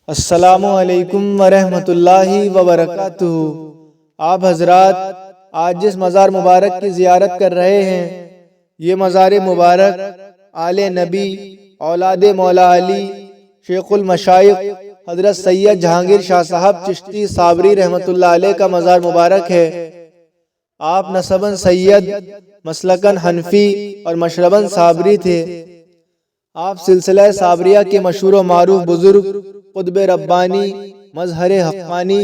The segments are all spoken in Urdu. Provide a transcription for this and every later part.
السلام علیکم ورحمۃ اللہ وبرکاتہ۔ آپ حضرات آج جس مزار مبارک کی زیارت کر رہے ہیں، یہ مزار مبارک آل نبی اولاد مولا علی شیخ المشائخ حضرت سید جہانگیر شاہ صاحب چشتی صابری رحمۃ اللہ علیہ کا مزار مبارک ہے۔ آپ نسباً سید، مسلکاً حنفی اور مشرباً صابری تھے۔ آپ سلسلہ صابریہ کے مشہور و معروف بزرگ قطب ربانی مظہر حقانی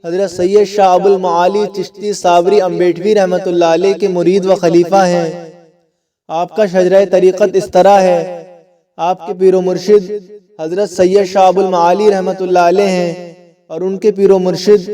حضرت سید شاہ ابو المعالی چشتی صابری امبیٹوی رحمۃ اللہ علیہ کے مرید و خلیفہ ہیں۔ آپ کا شجرہ طریقت اس طرح ہے۔ آپ کے پیر و مرشد حضرت سید شاہ ابو المعالی رحمۃ اللہ علیہ ہیں، اور ان کے پیر و مرشد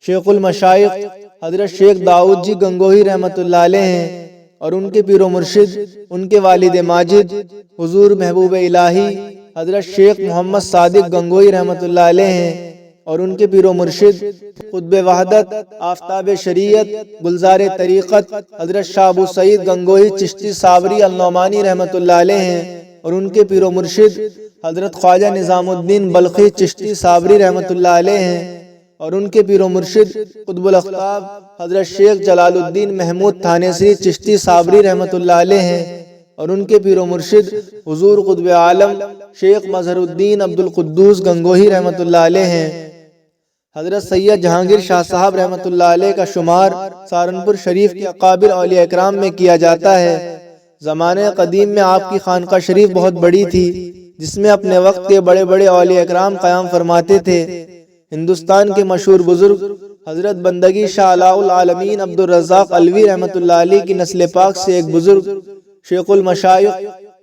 شیخ المشائخ حضرت شیخ داؤد جی گنگوہی رحمۃ اللہ علیہ ہیں، اور ان کے پیر و مرشد ان کے والد ماجد حضور محبوب الہی حضرت شیخ محمد صادق گنگوہی رحمۃ اللہ علیہ ہیں، اور ان کے پیر و مرشد قطب وحدت آفتاب شریعت گلزار طریقت حضرت شاہ ابو سعید گنگوہی چشتی صابری النعمانی رحمۃ اللہ علیہ ہیں، اور ان کے پیر و مرشد حضرت خواجہ نظام الدین بلخی چشتی صابری رحمۃ اللہ علیہ ہیں، اور ان کے پیر و مرشد قطب الاقطاب حضرت شیخ جلال الدین محمود تھانیسری چشتی صابری رحمۃ اللہ علیہ ہیں، اور ان کے پیر و مرشد حضور قطب عالم شیخ مظہر الدین عبد القدوس گنگوہی رحمۃ اللہ علیہ ہیں۔ حضرت سید جہانگیر شاہ صاحب رحمۃ اللہ علیہ کا شمار سہارنپور شریف کے اکابر اولیاء اکرام میں کیا جاتا ہے۔ زمانے قدیم میں آپ کی خانقاہ شریف بہت بڑی تھی، جس میں اپنے وقت کے بڑے بڑے اولیاء اکرام قیام فرماتے تھے۔ ہندوستان کے مشہور بزرگ حضرت بندگی شاہ علاء العالمین عبد الرزاق علوی رحمۃ اللہ علیہ کی نسل پاک سے ایک بزرگ شیخ المشائخ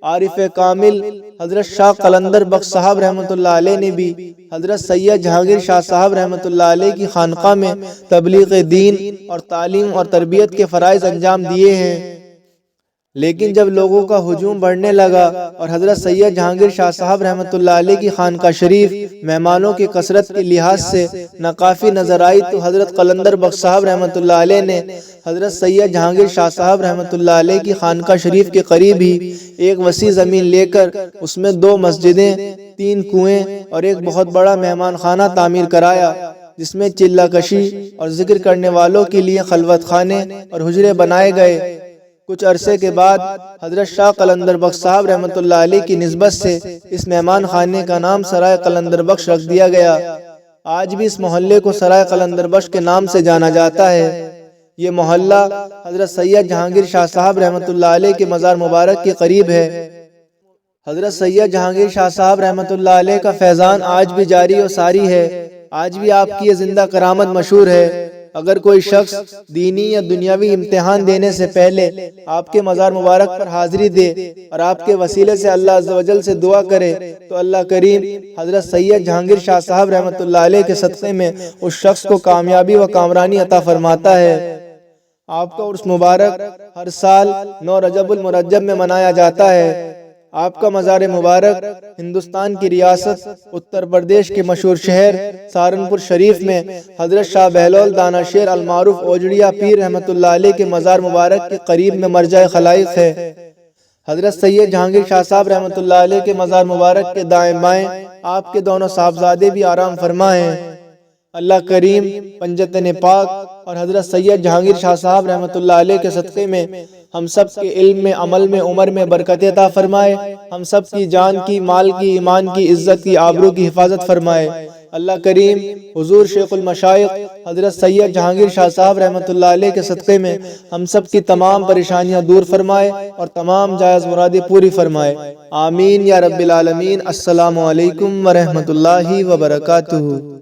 عارف کامل حضرت شاہ قلندر بخش صاحب رحمۃ اللہ علیہ نے بھی حضرت سید جہانگیر شاہ صاحب رحمۃ اللہ علیہ کی خانقاہ میں تبلیغ دین اور تعلیم اور تربیت کے فرائض انجام دیے ہیں۔ لیکن جب لوگوں کا ہجوم بڑھنے لگا اور حضرت سید جہانگیر شاہ صاحب رحمۃ اللہ علیہ کی خانقاہ شریف مہمانوں کی کثرت کے لحاظ سے ناکافی نظر آئی، تو حضرت قلندر بخش صاحب رحمۃ اللہ علیہ نے حضرت سید جہانگیر شاہ صاحب رحمۃ اللہ علیہ کی خانقاہ شریف کے قریب ہی ایک وسیع زمین لے کر اس میں 2 مسجدیں، 3 کنویں اور ایک بہت بڑا مہمان خانہ تعمیر کرایا، جس میں چلہ کشی اور ذکر کرنے والوں کے لیے خلوت خانے اور حجرے بنائے گئے۔ کچھ عرصے کے بعد حضرت شاہ قلندر بخش صاحب رحمۃ اللہ علیہ کی نسبت سے اس مہمان خانے کا نام سرائے قلندر بخش رکھ دیا گیا۔ آج بھی اس محلے کو سرائے قلندر بخش کے نام سے جانا جاتا ہے۔ یہ محلہ حضرت سید جہانگیر شاہ صاحب رحمۃ اللہ علیہ کے مزار مبارک کے قریب ہے۔ حضرت سید جہانگیر شاہ صاحب رحمۃ اللہ علیہ کا فیضان آج بھی جاری و ساری ہے۔ آج بھی آپ کی یہ زندہ کرامت مشہور ہے۔ اگر کوئی شخص دینی یا دنیاوی امتحان دینے سے پہلے آپ کے مزار مبارک پر حاضری دے اور آپ کے وسیلے سے اللہ عز و جل سے دعا کرے، تو اللہ کریم حضرت سید جہانگیر شاہ صاحب رحمۃ اللہ علیہ کے صدقے میں اس شخص کو کامیابی و کامرانی عطا فرماتا ہے۔ آپ کا عرس مبارک ہر سال 9 رجب المرجب میں منایا جاتا ہے۔ آپ کا مزار مبارک ہندوستان کی ریاست اتر پردیش کے مشہور شہر سہارنپور شریف میں حضرت شاہ بہلول دانا شیر المعروف اوجڑیا پیر رحمۃ اللہ علیہ کے مزار مبارک کے قریب میں مرجع خلائق ہے۔ حضرت سید جہانگیر شاہ صاحب رحمۃ اللہ علیہ کے مزار مبارک کے دائیں بائیں آپ کے دونوں صاحبزادے بھی آرام فرما ہیں۔ اللہ کریم پنجتن پاک اور حضرت سید جہانگیر شاہ صاحب رحمۃ اللہ علیہ کے صدقے میں ہم سب کے علم میں، عمل میں، عمر میں برکت عطا فرمائے۔ ہم سب کی جان کی، مال کی، ایمان کی، عزت کی، آبرو کی حفاظت فرمائے۔ اللہ کریم حضور شیخ المشائخ حضرت سید جہانگیر شاہ صاحب رحمۃ اللہ علیہ کے صدقے میں ہم سب کی تمام پریشانیاں دور فرمائے اور تمام جائز مرادیں پوری فرمائے۔ آمین یا رب العالمین۔ السلام علیکم ورحمۃ اللہ وبرکاتہ۔